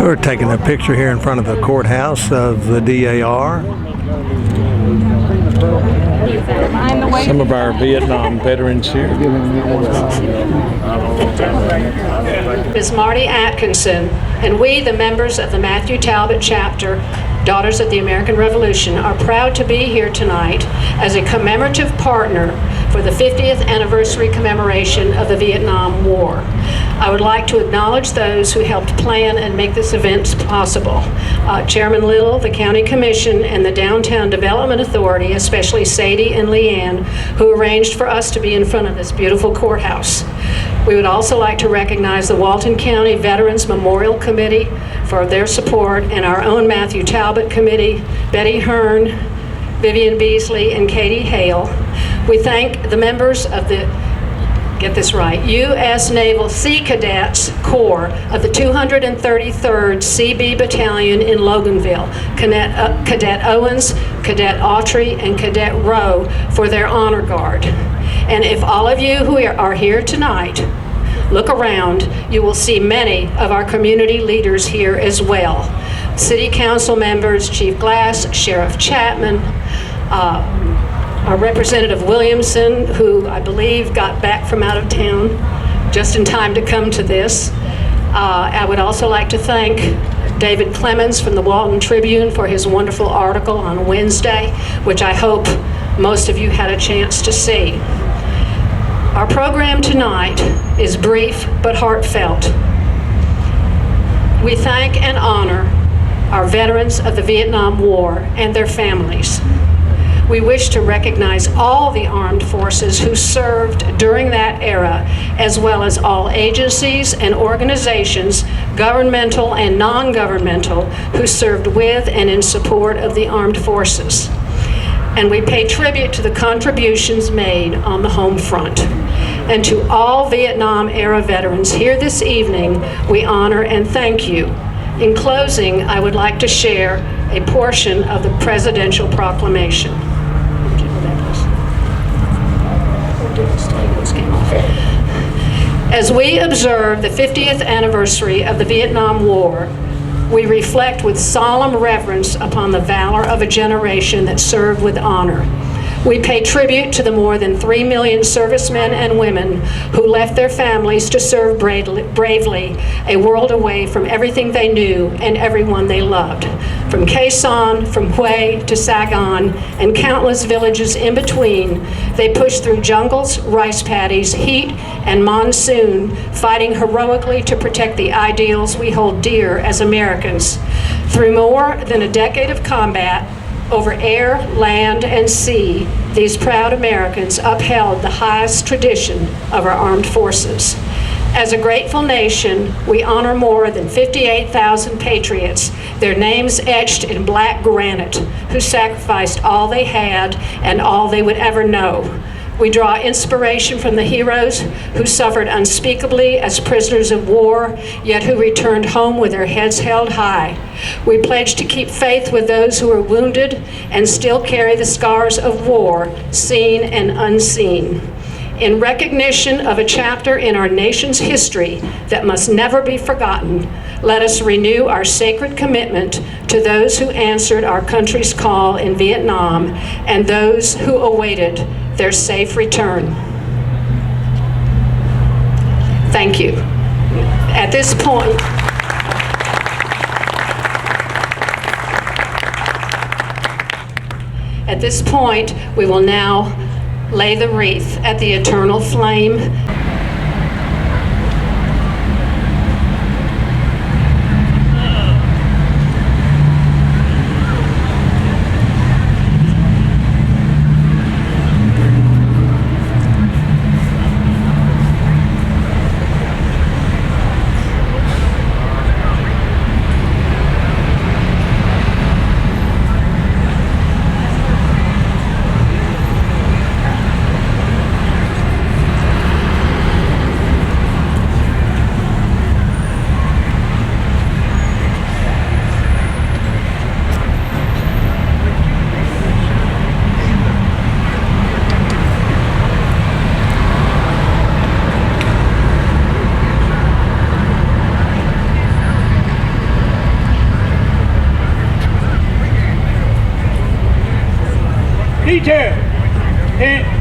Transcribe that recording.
We're taking a picture here in front of the courthouse of the DAR. Some of our Vietnam veterans here. Ms. Marty Atkinson, and we, the members of the Matthew Talbot chapter, Daughters of the American Revolution, are proud to be here tonight as a commemorative partner for the 50th anniversary commemoration of the Vietnam War. I would like to acknowledge those who helped plan and make this event possible. Chairman Little, the County Commission, and the Downtown Development Authority, especially Sadie and Leanne, who arranged for us to be in front of this beautiful courthouse. We would also like to recognize the Walton County Veterans Memorial Committee for their support, and our own Matthew Talbot Committee, Betty Hearn, Vivian Beasley, and Katie Hale. We thank the members of the, get this right, U.S. Naval Sea Cadets Corps of the 233rd CB Battalion in Loganville, Cadet Owens, Cadet Autry, and Cadet Rowe for their honor guard. And if all of you who are here tonight look around, you will see many of our community leaders here as well. City Council members, Chief Glass, Sheriff Chapman, our Representative Williamson, who I believe got back from out of town just in time to come to this. I would also like to thank David Clemens from the Walton Tribune for his wonderful article on Wednesday, which I hope most of you had a chance to see. Our program tonight is brief but heartfelt. We thank and honor our veterans of the Vietnam War and their families. We wish to recognize all the armed forces who served during that era, as well as all agencies and organizations, governmental and non-governmental, who served with and in support of the armed forces. And we pay tribute to the contributions made on the home front. And to all Vietnam-era veterans here this evening, we honor and thank you. In closing, I would like to share a portion of the presidential proclamation. As we observe the 50th anniversary of the Vietnam War, we reflect with solemn reverence upon the valor of a generation that served with honor. We pay tribute to the more than 3 million servicemen and women who left their families to serve bravely a world away from everything they knew and everyone they loved. From Khe Sanh, from Hue to Saigon, and countless villages in between, they pushed through jungles, rice paddies, heat, and monsoon, fighting heroically to protect the ideals we hold dear as Americans. Through more than a decade of combat, over air, land, and sea, these proud Americans upheld the highest tradition of our armed forces. As a grateful nation, we honor more than 58,000 patriots, their names etched in black granite, who sacrificed all they had and all they would ever know. We draw inspiration from the heroes who suffered unspeakably as prisoners of war, yet who returned home with their heads held high. We pledge to keep faith with those who are wounded and still carry the scars of war, seen and unseen. In recognition of a chapter in our nation's history that must never be forgotten, let us renew our sacred commitment to those who answered our country's call in Vietnam and those who awaited their safe return. Thank you. At this point, we will now lay the wreath at the eternal flame. Me too. And